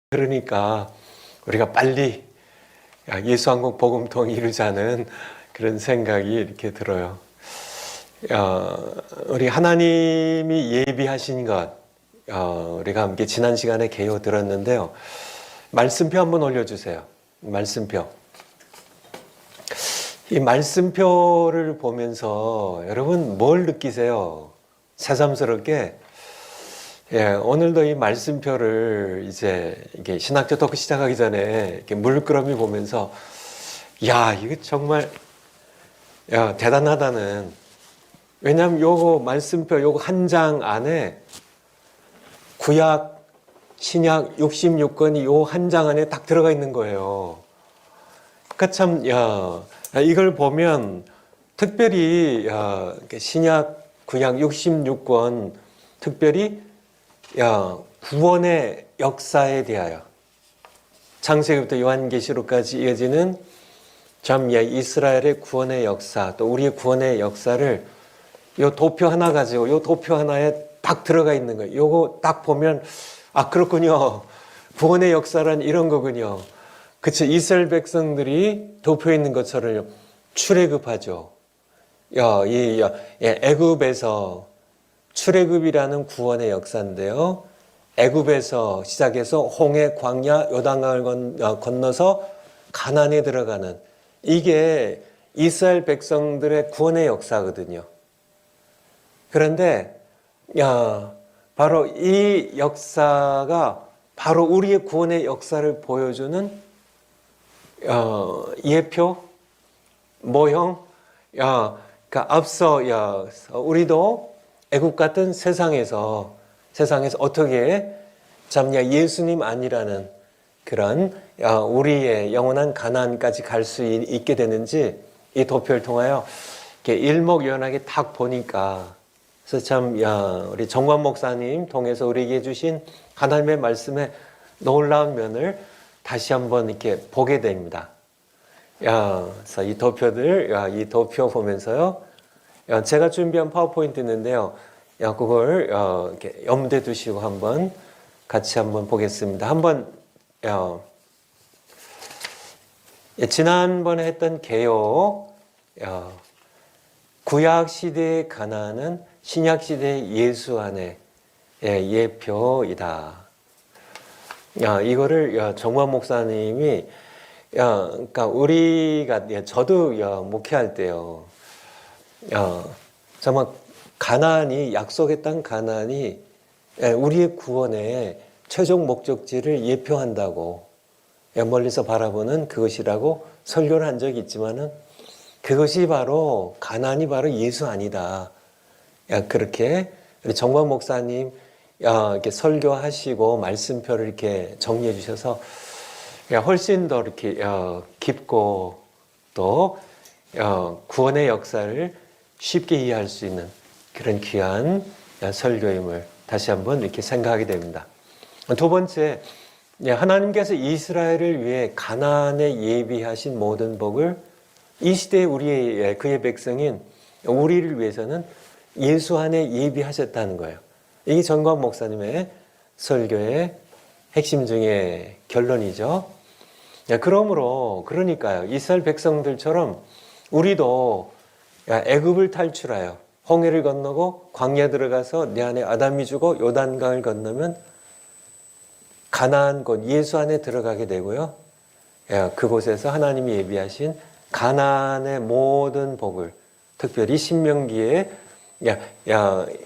그러니까 우리가 빨리 예수한국 복음통 이루자는 그런 생각이 이렇게 들어요. 우리 하나님이 예비하신 것, 우리가 함께 지난 시간에 개요 들었는데요. 말씀표 한번 올려주세요. 말씀표. 이 말씀표를 보면서 여러분 뭘 느끼세요? 새삼스럽게 오늘도 이 말씀표를 이제 이게 신학교 토크 시작하기 전에 이렇게 물끄러미 보면서 이거 정말 대단하다는, 왜냐하면 요거 말씀표 요거 한 장 안에 구약 신약 66권이 요 한 장 안에 딱 들어가 있는 거예요. 그러니까 참 이걸 보면 특별히 신약 구약 66권 특별히 구원의 역사에 대하여 창세기부터 요한계시록까지 이어지는 참 이스라엘의 구원의 역사, 또 우리의 구원의 역사를 요 도표 하나 가지고 요 도표 하나에 딱 들어가 있는 거예요. 요거 딱 보면 그렇군요. 구원의 역사란 이런 거군요. 그쵸? 이스라엘 백성들이 도표에 있는 것처럼 출애굽하죠. 애굽에서 출애굽이라는 구원의 역사인데요. 애굽에서 시작해서 홍해, 광야, 요단강을 건너서 가나안에 들어가는, 이게 이스라엘 백성들의 구원의 역사거든요. 그런데 바로 이 역사가 바로 우리의 구원의 역사를 보여주는 예표, 모형. 그러니까 앞서 우리도 애국 같은 세상에서 어떻게 참 예수님 아니라는 그런 우리의 영원한 가나안까지 갈 수 있게 되는지 이 도표를 통하여 이렇게 일목요연하게 딱 보니까, 그래서 참 우리 정관 목사님 통해서 우리에게 주신 하나님의 말씀의 놀라운 면을 다시 한번 이렇게 보게 됩니다. 그래서 이 도표 보면서요. 제가 준비한 파워포인트 있는데요. 그걸 이렇게 염두에 두시고 같이 한번 보겠습니다. 지난번에 했던 개요, 구약 시대의 가나안은 신약 시대의 예수 안에 예표이다. 이거를 정관 목사님이 그러니까 우리가 저도 목회할 때요. 정말 가나안이, 약속의 땅 가나안이 우리의 구원의 최종 목적지를 예표한다고 멀리서 바라보는 그것이라고 설교를 한 적이 있지만은, 그것이 바로 가나안이 바로 예수 아니다. 그렇게 우리 정관 목사님 이렇게 설교하시고 말씀표를 이렇게 정리해 주셔서 훨씬 더 이렇게 깊고 또 구원의 역사를 쉽게 이해할 수 있는 그런 귀한 설교임을 다시 한번 이렇게 생각하게 됩니다. 두 번째, 하나님께서 이스라엘을 위해 가나안에 예비하신 모든 복을 이 시대에 그의 백성인 우리를 위해서는 예수 안에 예비하셨다는 거예요. 이게 정관 목사님의 설교의 핵심 중에 결론이죠. 그러니까요. 이스라엘 백성들처럼 우리도 애굽을 탈출하여 홍해를 건너고 광야 들어가서 내 안에 아담이 주고 요단강을 건너면 가나안 곳 예수 안에 들어가게 되고요. 그곳에서 하나님이 예비하신 가나안의 모든 복을, 특별히 신명기에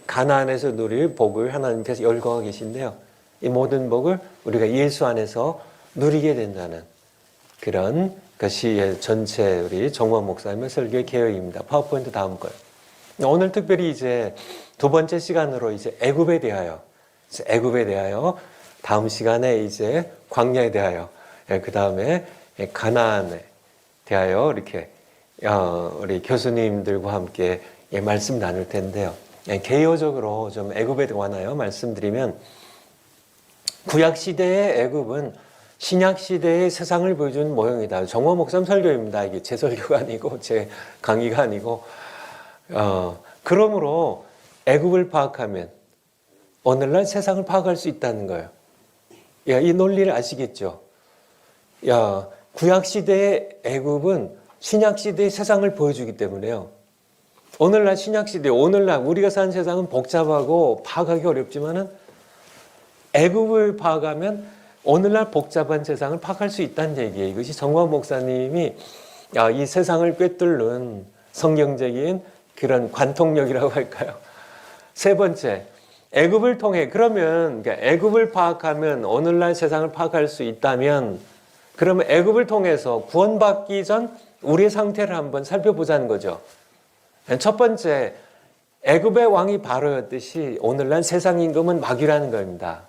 가나안에서 누릴 복을 하나님께서 열거하고 계신데요. 이 모든 복을 우리가 예수 안에서 누리게 된다는 그런 것이 전체 우리 정관 목사님의 설교의 개요입니다. 파워포인트 다음 거요. 오늘 특별히 이제 두 번째 시간으로 이제 애굽에 대하여, 다음 시간에 이제 광야에 대하여, 그 다음에 가나안에 대하여 이렇게 우리 교수님들과 함께 말씀 나눌 텐데요. 개요적으로 좀 애굽에 관하여 말씀드리면, 구약 시대의 애굽은 신약 시대의 세상을 보여주는 모형이다. 정관 목사님 설교입니다. 이게 제 설교가 아니고 제 강의가 아니고, 그러므로 애굽을 파악하면 오늘날 세상을 파악할 수 있다는 거예요. 야, 이 논리를 아시겠죠? 야, 구약 시대의 애굽은 신약 시대의 세상을 보여주기 때문에요. 오늘날 신약 시대, 오늘날 우리가 사는 세상은 복잡하고 파악하기 어렵지만은 애굽을 파악하면 오늘날 복잡한 세상을 파악할 수 있다는 얘기예요. 이것이 정광 목사님이 이 세상을 꿰뚫는 성경적인 그런 관통력이라고 할까요? 세 번째, 애굽을 통해 그러면 애굽을 파악하면 오늘날 세상을 파악할 수 있다면 그러면 애굽을 통해서 구원받기 전 우리의 상태를 한번 살펴보자는 거죠. 첫 번째, 애굽의 왕이 바로였듯이 오늘날 세상 임금은 마귀라는 겁니다.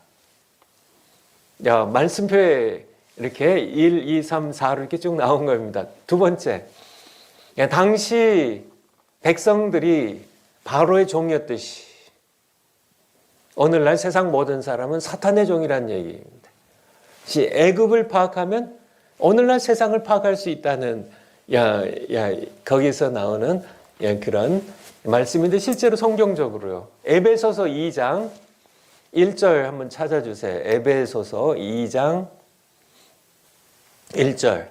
말씀표에 이렇게 1, 2, 3, 4로 이렇게 쭉 나온 겁니다. 두 번째, 당시 백성들이 바로의 종이었듯이 오늘날 세상 모든 사람은 사탄의 종이라는 얘기입니다. 애굽을 파악하면 오늘날 세상을 파악할 수 있다는 거기서 나오는 그런 말씀인데 실제로 성경적으로요. 에베소서 2장 1절 한번 찾아주세요. 에베소서 2장 1절.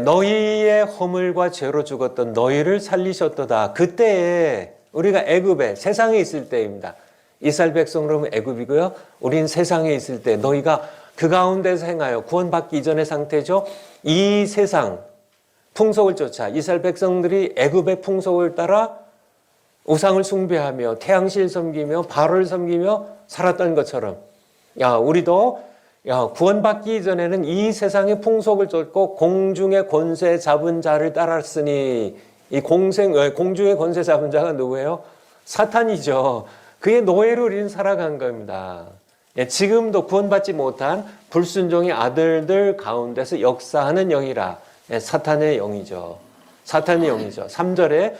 너희의 허물과 죄로 죽었던 너희를 살리셨도다. 그때에 우리가 애굽에 세상에 있을 때입니다. 이스라엘 백성으로는 애굽이고요. 우린 세상에 있을 때 너희가 그 가운데서 행하여 구원받기 이전의 상태죠. 이 세상 풍속을 쫓아 이스라엘 백성들이 애굽의 풍속을 따라 우상을 숭배하며 태양신을 섬기며 바로를 섬기며 살았던 것처럼 우리도 구원받기 이전에는 이 세상의 풍속을 쫓고 공중의 권세 잡은 자를 따랐으니 이 공중의 권세 잡은 자가 누구예요? 사탄이죠. 그의 노예로 우리는 살아간 겁니다. 지금도 구원받지 못한 불순종의 아들들 가운데서 역사하는 영이라 사탄의 영이죠. 사탄의 영이죠. 3절에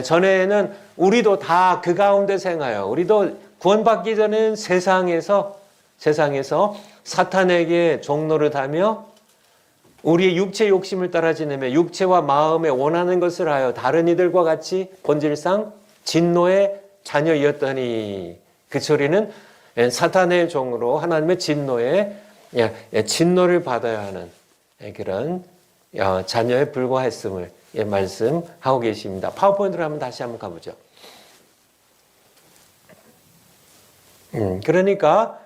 전에는 우리도 다 그 가운데 생하여 우리도 구원받기 전에는 세상에서 사탄에게 종노릇하며 우리의 육체 욕심을 따라 지내며 육체와 마음에 원하는 것을 하여 다른 이들과 같이 본질상 진노의 자녀이었더니 그 소리는 사탄의 종으로 하나님의 진노를 받아야 하는 그런 자녀에 불과했음을 말씀하고 계십니다. 파워포인트로 한번 다시 한번 가보죠. 그러니까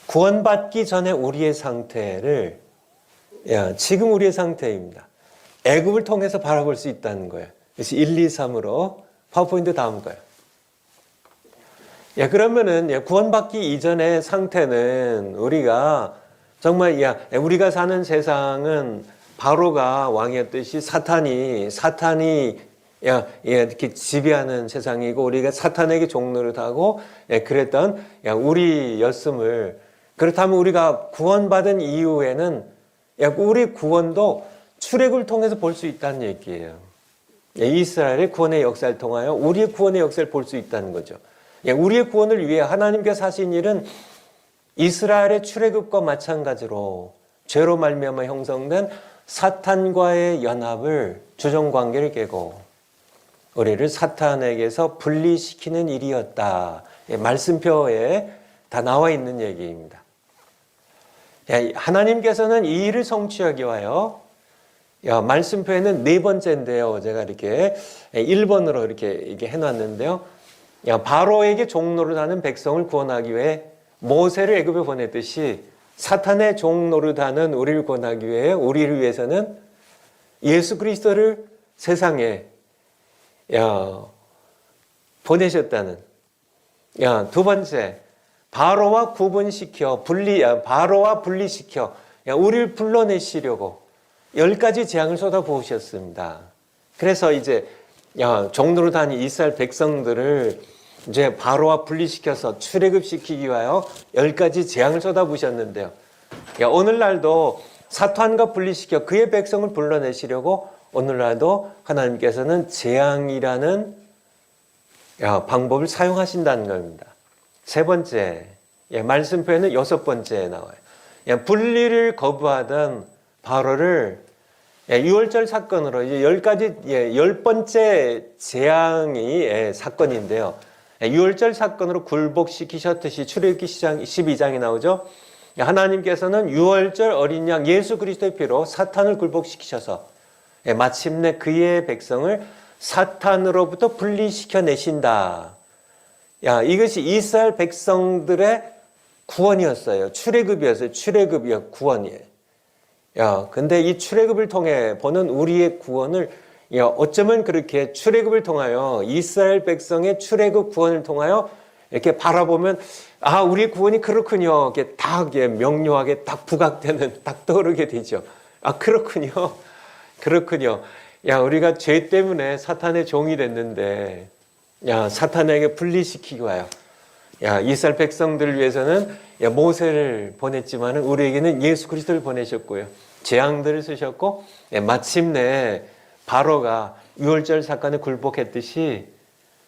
구원받기 전에 우리의 상태를 지금 우리의 상태입니다. 애굽을 통해서 바라볼 수 있다는 거예요. 그래서 1, 2, 3으로 파워포인트 다음 거예요. 그러면은 구원받기 이전의 상태는 우리가 정말 우리가 사는 세상은 바로가 왕이었듯이 사탄이 이렇게 지배하는 세상이고 우리가 사탄에게 종노릇하고 그랬던 우리였음을 그렇다면 우리가 구원받은 이후에는 우리 구원도 출애굽을 통해서 볼 수 있다는 얘기예요. 이스라엘의 구원의 역사를 통하여 우리의 구원의 역사를 볼 수 있다는 거죠. 우리의 구원을 위해 하나님께서 하신 일은 이스라엘의 출애굽과 마찬가지로 죄로 말미암아 형성된 사탄과의 연합을 주종관계를 깨고 우리를 사탄에게서 분리시키는 일이었다. 말씀표에 다 나와 있는 얘기입니다. 하나님께서는 이 일을 성취하기 위하여 말씀표에는 네 번째인데요. 제가 이렇게 1번으로 이렇게 해놨는데요. 바로에게 종노릇하는 백성을 구원하기 위해 모세를 애굽에 보냈듯이 사탄의 종노릇하는 우리를 구원하기 위해 우리를 위해서는 예수 그리스도를 세상에 보내셨다는 두 번째 바로와 분리시켜 우리를 불러내시려고 10가지 재앙을 쏟아부으셨습니다. 그래서 이제 종노릇하는 이스라엘 백성들을 이제 바로와 분리시켜서 출애굽시키기 위하여 10가지 재앙을 쏟아부으셨는데요. 오늘날도 사탄과 분리시켜 그의 백성을 불러내시려고 오늘날도 하나님께서는 재앙이라는 방법을 사용하신다는 겁니다. 세 번째, 말씀표에는 6번째에 나와요. 분리를 거부하던 바로를 6월절 사건으로 이제 10번째 재앙이 사건인데요. 유월절 사건으로 굴복시키셨듯이 출애굽기 12장에 나오죠. 하나님께서는 유월절 어린 양 예수 그리스도의 피로 사탄을 굴복시키셔서 마침내 그의 백성을 사탄으로부터 분리시켜 내신다. 이것이 이스라엘 백성들의 구원이었어요. 출애굽이었어요. 출애굽이요, 구원이에요. 근데 이 출애굽을 통해 보는 우리의 구원을 어쩌면 그렇게 출애굽을 통하여 이스라엘 백성의 출애굽 구원을 통하여 이렇게 바라보면 우리의 구원이 그렇군요. 이렇게 딱 명료하게 딱 부각되는 딱 떠오르게 되죠. 그렇군요. 그렇군요. 우리가 죄 때문에 사탄의 종이 됐는데 사탄에게 분리시키고 와요. 이스라엘 백성들을 위해서는 모세를 보냈지만 우리에게는 예수 그리스도를 보내셨고요. 재앙들을 쓰셨고 마침내 바로가 유월절 사건에 굴복했듯이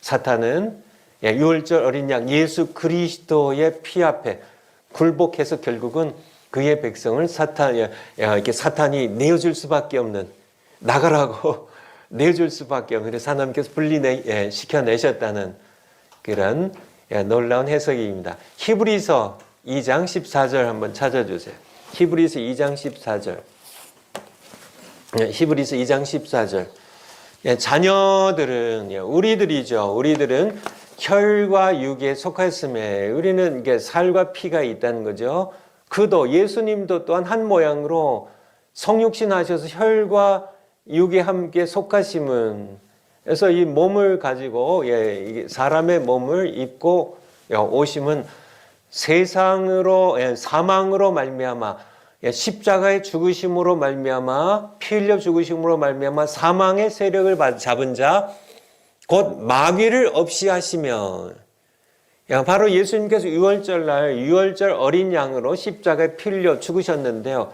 사탄은 유월절 어린 양 예수 그리스도의 피 앞에 굴복해서 결국은 그의 백성을 이렇게 사탄이 내어줄 수밖에 없는, 나가라고 내어줄 수밖에 없는, 그래서 하나님께서 시켜내셨다는 그런 놀라운 해석입니다. 히브리서 2장 14절 한번 찾아주세요. 히브리서 2장 14절. 히브리서 2장 14절. 자녀들은 우리들이죠. 우리들은 혈과 육에 속하였음에 우리는 이게 살과 피가 있다는 거죠. 그도 예수님도 또한 한 모양으로 성육신 하셔서 혈과 육에 함께 속하심은, 그래서 이 몸을 가지고 사람의 몸을 입고 오심은 사망으로 말미암아 십자가의 죽으심으로 말미암아 피 흘려 죽으심으로 말미암아 사망의 세력을 잡은 자 곧 마귀를 없이 하시며, 바로 예수님께서 유월절 어린 양으로 십자가에 피 흘려 죽으셨는데요.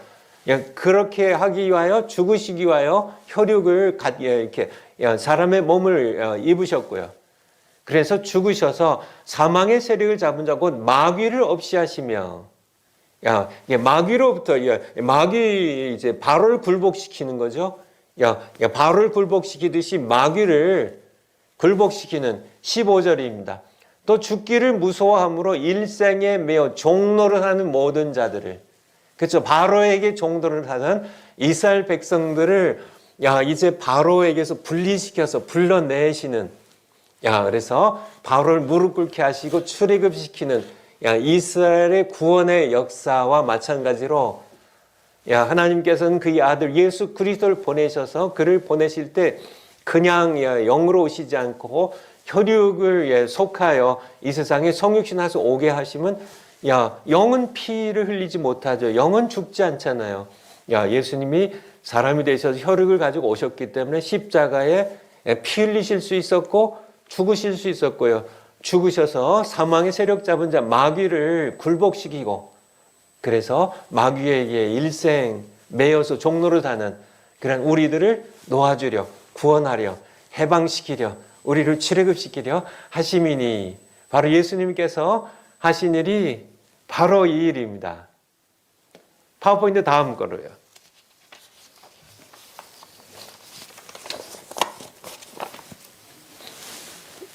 그렇게 하기 위하여 죽으시기 위하여 혈육을 이렇게 사람의 몸을 입으셨고요. 그래서 죽으셔서 사망의 세력을 잡은 자 곧 마귀를 없이 하시며, 마귀로부터 마귀 이제 바로를 굴복시키는 거죠. 바로를 굴복시키듯이 마귀를 굴복시키는 15절입니다. 또 죽기를 무서워함으로 일생에 매어 종노릇하는 모든 자들을, 그렇죠. 바로에게 종노릇 하는 이스라엘 백성들을 이제 바로에게서 분리시켜서 불러내시는, 그래서 바로를 무릎 꿇게 하시고 출애굽시키는 이스라엘의 구원의 역사와 마찬가지로 하나님께서는 그의 아들 예수 그리스도를 보내셔서 그를 보내실 때 그냥 영으로 오시지 않고 혈육을 속하여 이 세상에 성육신하셔서 오게 하시면 영은 피를 흘리지 못하죠. 영은 죽지 않잖아요. 예수님이 사람이 되셔서 혈육을 가지고 오셨기 때문에 십자가에 피 흘리실 수 있었고 죽으실 수 있었고요. 죽으셔서 사망의 세력 잡은 자 마귀를 굴복시키고, 그래서 마귀에게 일생 매여서 종노릇하는 그런 우리들을 놓아주려, 구원하려, 해방시키려, 우리를 출애굽시키려 하심이니, 바로 예수님께서 하신 일이 바로 이 일입니다. 파워포인트 다음 거로요.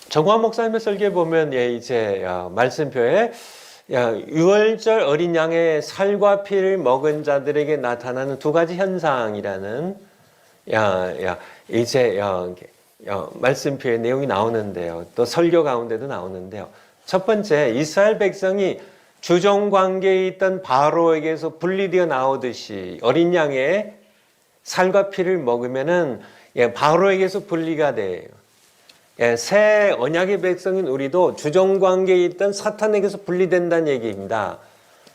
정화 목사님의 설교에 보면 이제 말씀표에 유월절 어린 양의 살과 피를 먹은 자들에게 나타나는 두 가지 현상이라는 이제 말씀표의 내용이 나오는데요. 또 설교 가운데도 나오는데요. 첫 번째, 이스라엘 백성이 주종 관계에 있던 바로에게서 분리되어 나오듯이 어린 양의 살과 피를 먹으면은 바로에게서 분리가 돼요. 새 언약의 백성인 우리도 주종 관계에 있던 사탄에게서 분리된다는 얘기입니다.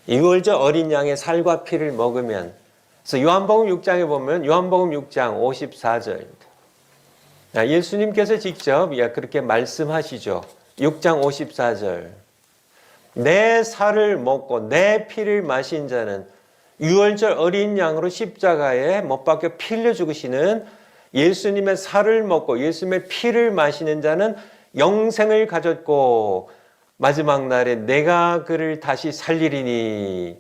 유월절 어린 양의 살과 피를 먹으면. 그래서 요한복음 6장에 보면 요한복음 6장 54절입니다. 예수님께서 직접 그렇게 말씀하시죠. 6장 54절. 내 살을 먹고 내 피를 마신 자는 유월절 어린 양으로 십자가에 못 박혀 피 흘려 죽으시는 예수님의 살을 먹고 예수님의 피를 마시는 자는 영생을 가졌고 마지막 날에 내가 그를 다시 살리리니.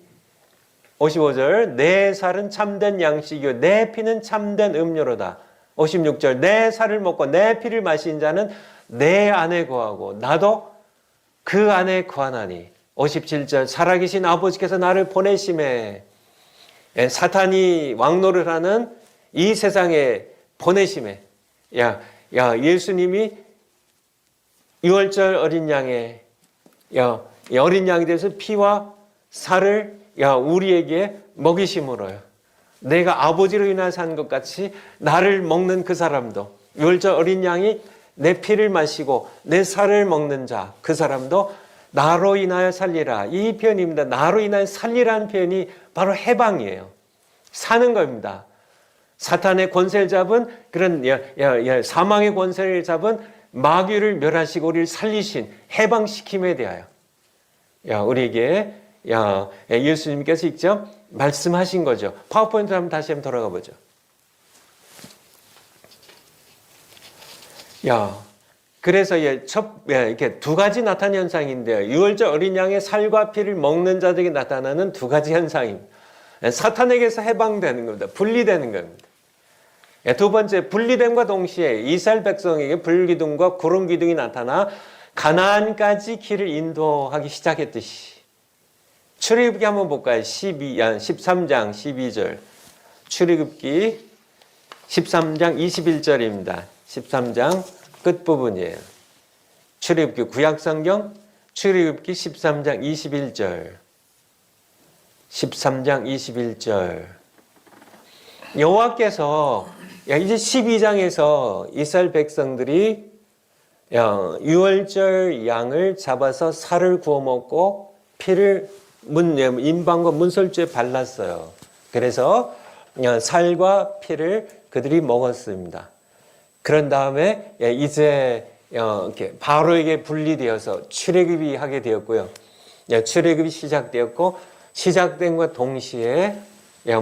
55절. 내 살은 참된 양식이요 내 피는 참된 음료로다. 56절. 내 살을 먹고 내 피를 마신 자는 내 안에 거하고 나도 그 안에 거하나니 57절 살아계신 아버지께서 나를 보내심에 사탄이 왕노를 하는 이 세상에 보내심에 예수님이 유월절 어린 양의 이 어린 양이 돼서 피와 살을 우리에게 먹이심으로요. 내가 아버지로 인하여 산 것 같이 나를 먹는 그 사람도 유월절 어린 양이 내 피를 마시고 내 살을 먹는 자 그 사람도 나로 인하여 살리라. 이 표현입니다. 나로 인하여 살리라는 표현이 바로 해방이에요. 사는 겁니다. 사탄의 권세를 잡은 그런 사망의 권세를 잡은 마귀를 멸하시고 우리를 살리신 해방시킴에 대하여 우리에게 예수님께서 직접 말씀하신 거죠. 파워포인트 한번 다시 한번 돌아가 보죠. 그래서 이렇게 두 가지 나타난 현상인데요. 유월절 어린 양의 살과 피를 먹는 자들에게 나타나는 두 가지 현상입니다. 사탄에게서 해방되는 겁니다. 분리되는 겁니다. 두 번째, 분리됨과 동시에 이스라엘 백성에게 불기둥과 구름 기둥이 나타나 가나안까지 길을 인도하기 시작했듯이 출애굽기 한번 볼까요? 13장 12절 출애굽기 13장 21절입니다. 13장 끝부분이에요. 출애굽기 구약성경 출애굽기 13장 21절 13장 21절 여호와께서 이제 12장에서 이스라엘 백성들이 유월절 양을 잡아서 살을 구워 먹고 피를 임방과 문설주에 발랐어요. 그래서 살과 피를 그들이 먹었습니다. 그런 다음에 이제 이렇게 바로에게 분리되어서 출애굽이 하게 되었고요. 출애굽이 시작되었고 시작된과 동시에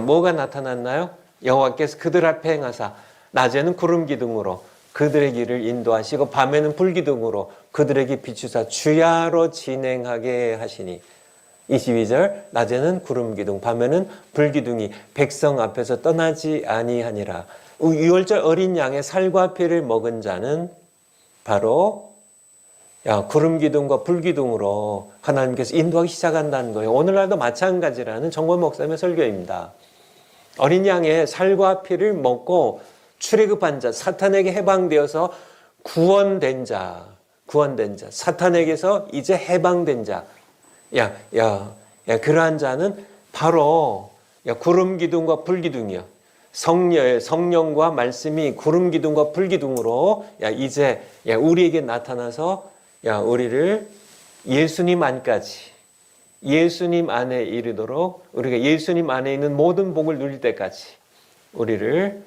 뭐가 나타났나요? 여호와께서 그들 앞에 행하사 낮에는 구름 기둥으로 그들의 길을 인도하시고 밤에는 불기둥으로 그들에게 비추사 주야로 진행하게 하시니 22절 낮에는 구름 기둥 밤에는 불기둥이 백성 앞에서 떠나지 아니하니라. 유월절 어린 양의 살과 피를 먹은 자는 바로 구름 기둥과 불기둥으로 하나님께서 인도하기 시작한다는 거예요. 오늘날도 마찬가지라는 정권 목사님의 설교입니다. 어린 양의 살과 피를 먹고 출애굽한 자, 사탄에게 해방되어서 구원된 자, 사탄에게서 이제 해방된 자, 그러한 자는 바로 구름 기둥과 불기둥이요. 성령과 말씀이 구름 기둥과 불기둥으로 이제 우리에게 나타나서 우리를 예수님 안까지, 예수님 안에 이르도록 우리가 예수님 안에 있는 모든 복을 누릴 때까지 우리를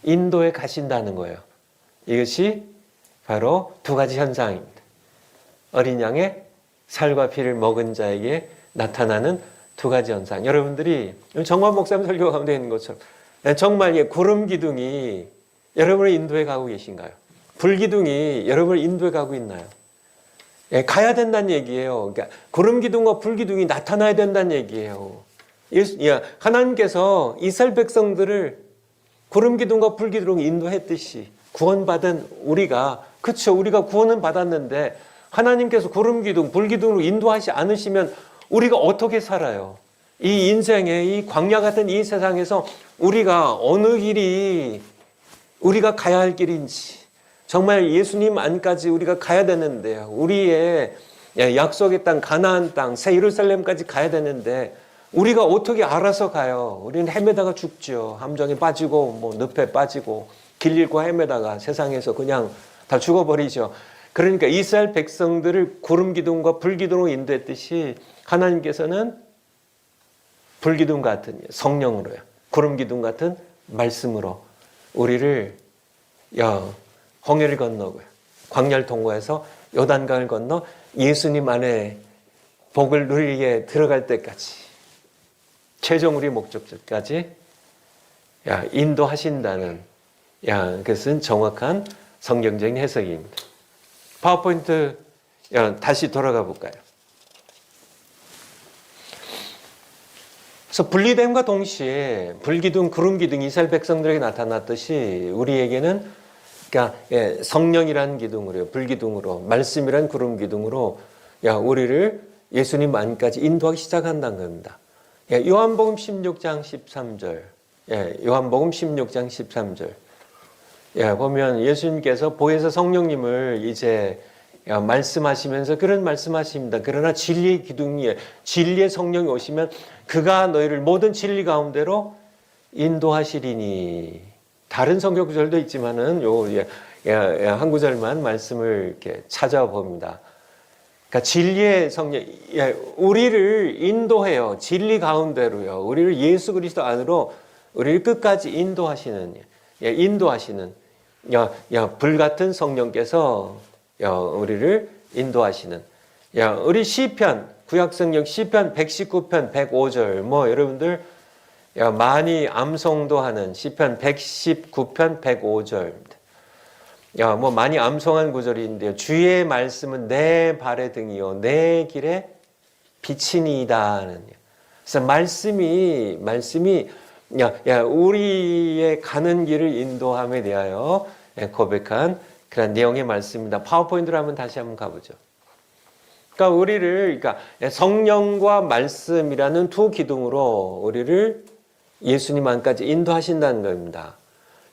인도에 가신다는 거예요. 이것이 바로 두 가지 현상입니다. 어린 양의 살과 피를 먹은 자에게 나타나는 두 가지 현상. 여러분들이 정관 목사님 설교 가운데 있는 것처럼 정말 구름 기둥이 여러분을 인도에 가고 계신가요? 불기둥이 여러분을 인도에 가고 있나요? 가야 된다는 얘기예요. 그러니까 구름 기둥과 불기둥이 나타나야 된다는 얘기예요. 하나님께서 이스라엘 백성들을 구름 기둥과 불기둥으로 인도했듯이 구원받은 우리가 우리가 구원은 받았는데 하나님께서 구름 기둥, 불기둥으로 인도하지 않으시면 우리가 어떻게 살아요? 이 인생의 이 광야 같은 이 세상에서 우리가 어느 길이 우리가 가야 할 길인지 정말 예수님 안까지 우리가 가야 되는데요. 우리의 약속의 땅, 가나안 땅, 새 예루살렘까지 가야 되는데 우리가 어떻게 알아서 가요? 우리는 헤매다가 죽죠. 함정에 빠지고 늪에 빠지고 길 잃고 헤매다가 세상에서 그냥 다 죽어버리죠. 그러니까 이스라엘 백성들을 구름 기둥과 불기둥으로 인도했듯이 하나님께서는 불기둥 같은 성령으로요. 구름 기둥 같은 말씀으로 우리를 홍해를 건너고요. 광야를 통과해서 요단강을 건너 예수님 안에 복을 누리게 들어갈 때까지 최종 우리 목적지까지 인도하신다는 그것은 정확한 성경적인 해석입니다. 파워포인트 다시 돌아가 볼까요? 그래서 분리됨과 동시에 불기둥, 구름기둥이 이스라엘 백성들에게 나타났듯이 우리에게는 그러니까 성령이란 기둥으로요, 불기둥으로, 말씀이란 구름기둥으로 우리를 예수님 안까지 인도하기 시작한다는 겁니다. 요한복음 16장 13절. 요한복음 16장 13절. 보면 예수님께서 보혜사 성령님을 이제 말씀하시면서 그런 말씀하십니다. 그러나 진리의 기둥 위에 진리의 성령이 오시면 그가 너희를 모든 진리 가운데로 인도하시리니. 다른 성경 구절도 있지만은 한 구절만 말씀을 이렇게 찾아봅니다. 그러니까 진리의 성령, 우리를 인도해요. 진리 가운데로요. 우리를 예수 그리스도 안으로 우리를 끝까지 인도하시는, 불같은 성령께서 우리를 인도하시는. 우리 시편, 구약성경 시편 119편 105절, 여러분들 많이 암송도 하는 시편 119편 105절입니다. 많이 암송한 구절인데요. 주의 말씀은 내 발의 등이요 내 길에 빛이니이다. 그래서 말씀이 우리의 가는 길을 인도함에 대하여 고백한 그런 내용의 말씀입니다. 파워포인트로 한번 다시 한번 가보죠. 그러니까 성령과 말씀이라는 두 기둥으로 우리를 예수님 안까지 인도하신다는 겁니다.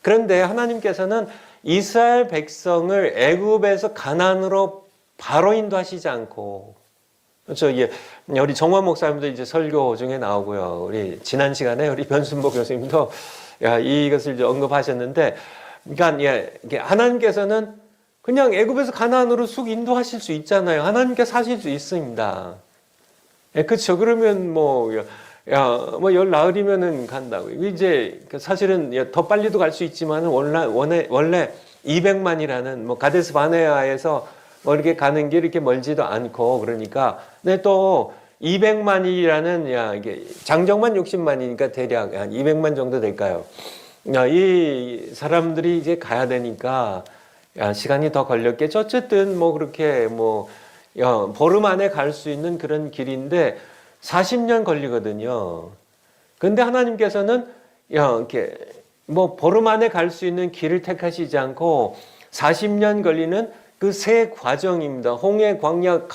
그런데 하나님께서는 이스라엘 백성을 애굽에서 가나안으로 바로 인도하시지 않고, 그렇죠? 우리 정원 목사님도 이제 설교 중에 나오고요. 우리 지난 시간에 우리 변순복 교수님도 이것을 이제 언급하셨는데, 그러니까 하나님께서는 그냥 애굽에서 가나안으로 쑥 인도하실 수 있잖아요. 하나님께서 하실 수 있습니다. 그렇죠? 그러면 열 나흘이면은 간다고. 이제 사실은 더 빨리도 갈 수 있지만 원래 200만이라는 가데스 바네아에서 이렇게 가는 길 이렇게 멀지도 않고 그러니까 근데 또 200만이라는 이게 장정만 60만이니까 대략 한 200만 정도 될까요? 이 사람들이 이제 가야 되니까 시간이 더 걸렸겠죠. 어쨌든 그렇게 보름 안에 갈 수 있는 그런 길인데 40년 걸리거든요. 근데 하나님께서는 이렇게 보름 안에 갈 수 있는 길을 택하시지 않고 40년 걸리는 그 세 과정입니다. 홍해, 광야,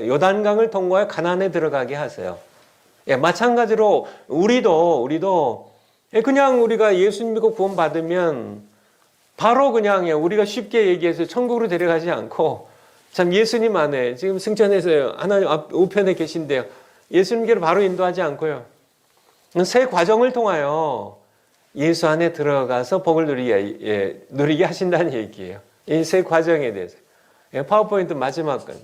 요단강을 통과해 가나안에 들어가게 하세요. 마찬가지로 우리도 그냥 우리가 예수님 믿고 구원 받으면 바로 그냥 우리가 쉽게 얘기해서 천국으로 데려가지 않고 참 예수님 안에 지금 승천해서 하나님 우편에 계신데요. 예수님께로 바로 인도하지 않고요. 세 과정을 통하여 예수 안에 들어가서 복을 누리게 하신다는 얘기예요. 이 세 과정에 대해서. 파워포인트 마지막 건.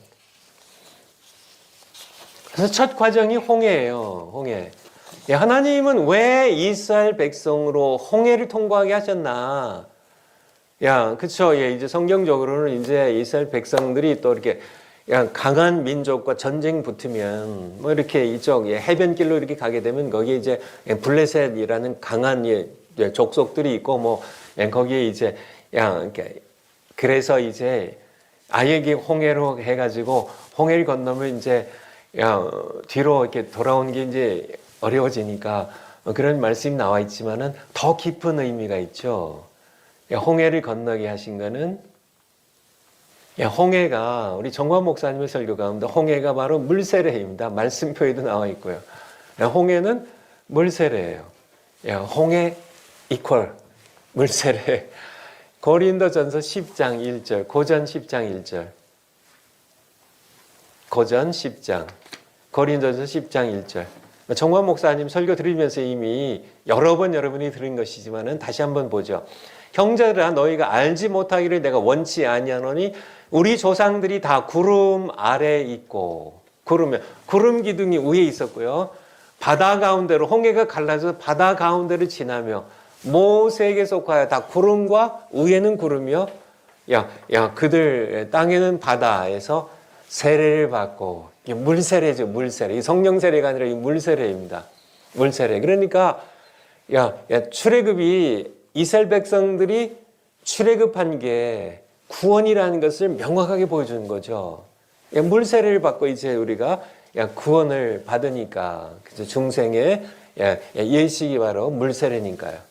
그래서 첫 과정이 홍해예요. 홍해. 하나님은 왜 이스라엘 백성으로 홍해를 통과하게 하셨나? 그쵸. 이제 성경적으로는 이제 이스라엘 백성들이 또 이렇게 강한 민족과 전쟁 붙으면 이렇게 이쪽 해변길로 이렇게 가게 되면 거기에 이제 블레셋이라는 강한 족속들이 있고 거기에 이제 그래서 이제 아예 홍해로 해가지고 홍해를 건너면 이제 뒤로 이렇게 돌아온 게 이제 어려워지니까 그런 말씀이 나와 있지만은 더 깊은 의미가 있죠. 홍해를 건너게 하신 거는 홍해가 우리 정관 목사님의 설교 가운데 홍해가 바로 물세례입니다. 말씀표에도 나와 있고요. 홍해는 물세례예요. 홍해 이퀄 물세례. 고린도전서 10장 1절, 고전 10장 1절. 고전 10장, 고린도전서 10장 1절. 정관 목사님 설교 들으면서 이미 여러 번 여러분이 들은 것이지만은 다시 한번 보죠. 형제들아 너희가 알지 못하기를 내가 원치 아니하노니 우리 조상들이 다 구름 아래 있고 구름 기둥이 위에 있었고요. 바다 가운데로 홍해가 갈라져서 바다 가운데를 지나며 모세에게 속하여 다 구름과 위에는 구름이요. 그들 땅에는 바다에서 세례를 받고 물세례죠. 물세례. 이 성령 세례가 아니라 이 물세례입니다. 물세례. 그러니까 출애굽이 이스라엘 백성들이 출애굽한 게 구원이라는 것을 명확하게 보여주는 거죠. 물세례를 받고 이제 우리가 구원을 받으니까 중생의 예식이 바로 물세례니까요.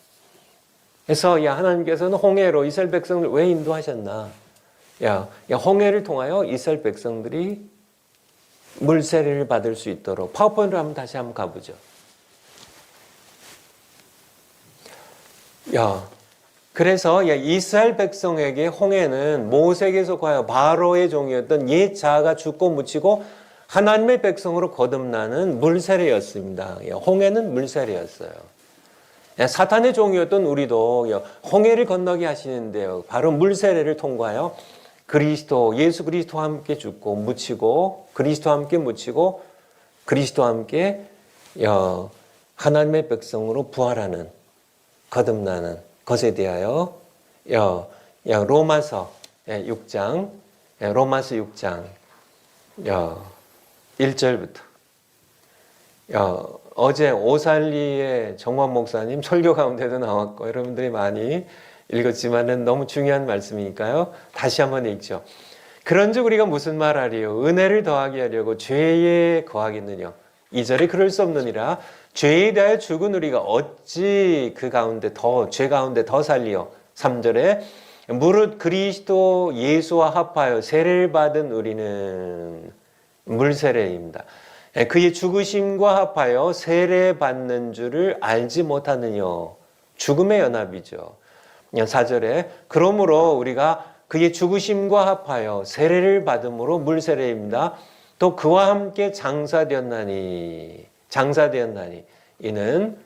그래서 하나님께서는 홍해로 이스라엘 백성을 왜 인도하셨나? 홍해를 통하여 이스라엘 백성들이 물세례를 받을 수 있도록 파워포인트로 한번 다시 한번 가보죠. 그래서 이스라엘 백성에게 홍해는 모세에게 속하여 바로의 종이었던 옛 자아가 죽고 묻히고 하나님의 백성으로 거듭나는 물세례였습니다. 홍해는 물세례였어요. 사탄의 종이었던 우리도 홍해를 건너게 하시는데요. 바로 물세례를 통과하여 예수 그리스도와 함께 죽고 묻히고 그리스도와 함께 묻히고 그리스도와 함께 하나님의 백성으로 부활하는 거듭나는 것에 대하여 로마서 6장 1절부터 어제 오살리의 정원 목사님 설교 가운데도 나왔고 여러분들이 많이 읽었지만은 너무 중요한 말씀이니까요. 다시 한번 읽죠. 그런즉 우리가 무슨 말하리요? 은혜를 더하게 하려고 죄에 거하겠느냐? 2절에 그럴 수 없느니라. 죄에 대하여 죽은 우리가 어찌 죄 가운데 더 살리요? 3절에 무릇 그리스도 예수와 합하여 세례를 받은 우리는 물세례입니다. 그의 죽으심과 합하여 세례받는 줄을 알지 못하느냐? 죽음의 연합이죠. 4절에 그러므로 우리가 그의 죽으심과 합하여 세례를 받음으로 물세례입니다. 또 그와 함께 장사되었나니 이는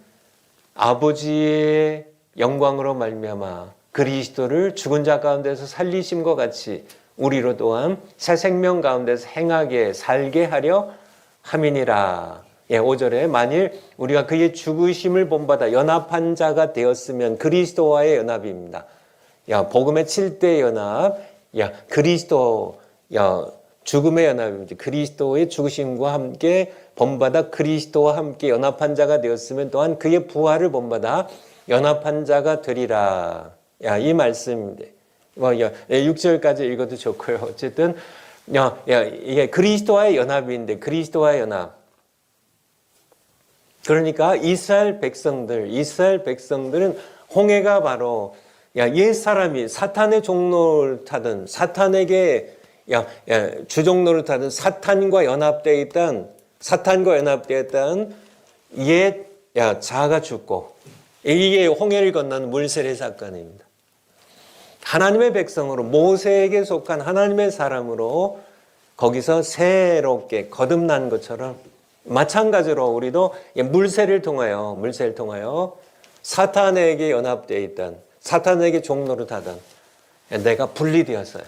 아버지의 영광으로 말미암아 그리스도를 죽은 자 가운데서 살리심과 같이 우리로 또한 새 생명 가운데서 행하게 살게 하려 함이니라. 5절에 만일 우리가 그의 죽으심을 본받아 연합한 자가 되었으면 그리스도와의 연합입니다. 복음의 7대 연합, 그리스도, 죽음의 연합입니다. 그리스도의 죽으심과 함께 본받아 그리스도와 함께 연합한 자가 되었으면 또한 그의 부활을 본받아 연합한 자가 되리라. 이 말씀입니다. 6절까지 읽어도 좋고요. 어쨌든 이게 그리스도와의 연합인데 그리스도와의 연합. 그러니까 이스라엘 백성들은 홍해가 바로 옛 사람이 사탄의 종로를 타든 사탄에게 주종로를 타든 사탄과 연합되어 있던 옛 자아가 죽고 이게 홍해를 건너는 물세례 사건입니다. 하나님의 백성으로 모세에게 속한 하나님의 사람으로 거기서 새롭게 거듭난 것처럼 마찬가지로 우리도 물세를 통하여 사탄에게 연합되어 있던 사탄에게 종로를 타던 내가 분리되어서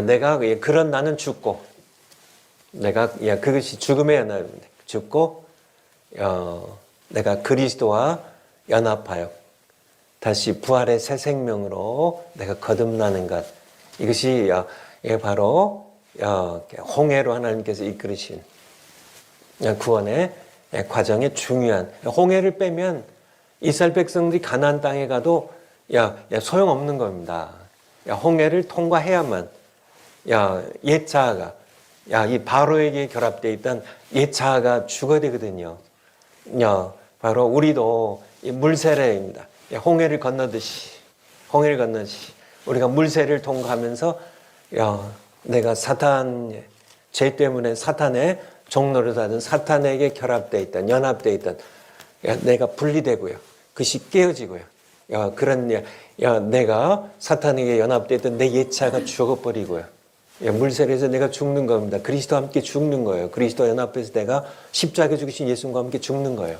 내가 그런 나는 죽고 내가 그것이 죽음의 연합입니다. 죽고 내가 그리스도와 연합하여 다시 부활의 새 생명으로 내가 거듭나는 것 이것이 바로 홍해로 하나님께서 이끌으신 구원의 과정의 중요한 홍해를 빼면 이스라엘 백성들이 가나안 땅에 가도 소용없는 겁니다. 홍해를 통과해야만 옛 자아가 이 바로에게 결합되어 있던 옛 자아가 죽어야 되거든요. 바로 우리도 물세례입니다. 홍해를 건너듯이 우리가 물세례를 통과하면서 내가 죄 때문에 사탄의 종로를 타든 사탄에게 결합되어 있던 연합되어 있던 내가 분리되고요. 그것이 깨어지고요. 내가 사탄에게 연합되어 있던 내 옛자가 죽어버리고요. 물세례에서 내가 죽는 겁니다. 그리스도와 함께 죽는 거예요. 그리스도와 연합해서 내가 십자가에 죽으신 예수님과 함께 죽는 거예요.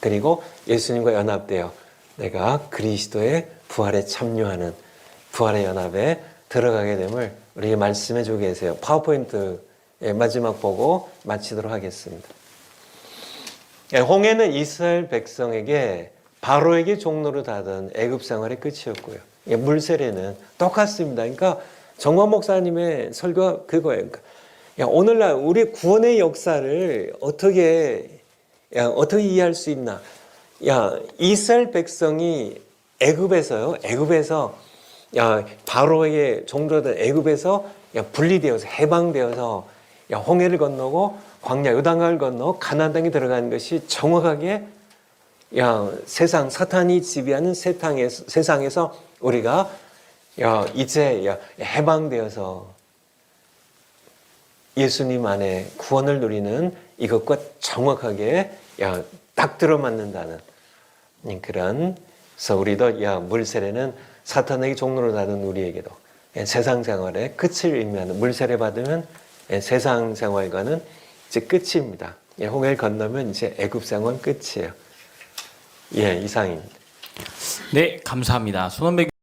그리고 예수님과 연합되어 내가 그리스도의 부활에 참여하는 부활의 연합에 들어가게 됨을 우리에게 말씀해 주고 계세요. 파워포인트 마지막 보고 마치도록 하겠습니다. 홍해는 이스라엘 백성에게 바로에게 종로를 타던 애굽 생활의 끝이었고요. 물세례는 똑같습니다. 그러니까 정원 목사님의 설교가 그거예요. 그러니까 오늘날 우리 구원의 역사를 어떻게 이해할 수 있나? 이스라엘 백성이 애굽에서 바로에게 종로된 애굽에서 분리되어서 해방되어서 홍해를 건너고 광야 요단강을 건너 가나안 땅에 들어가는 것이 정확하게 사탄이 지배하는 세상에서 우리가 이제 해방되어서 예수님 안에 구원을 누리는 이것과 정확하게 딱 들어맞는다는 그런. 그래서 우리도 물세례는 사탄에게 종로로 나눈 우리에게도 세상 생활의 끝을 의미하는, 물세례 받으면 세상 생활과는 이제 끝입니다. 홍해를 건너면 이제 애굽 생활 끝이에요. 이상입니다. 네, 감사합니다. 손원배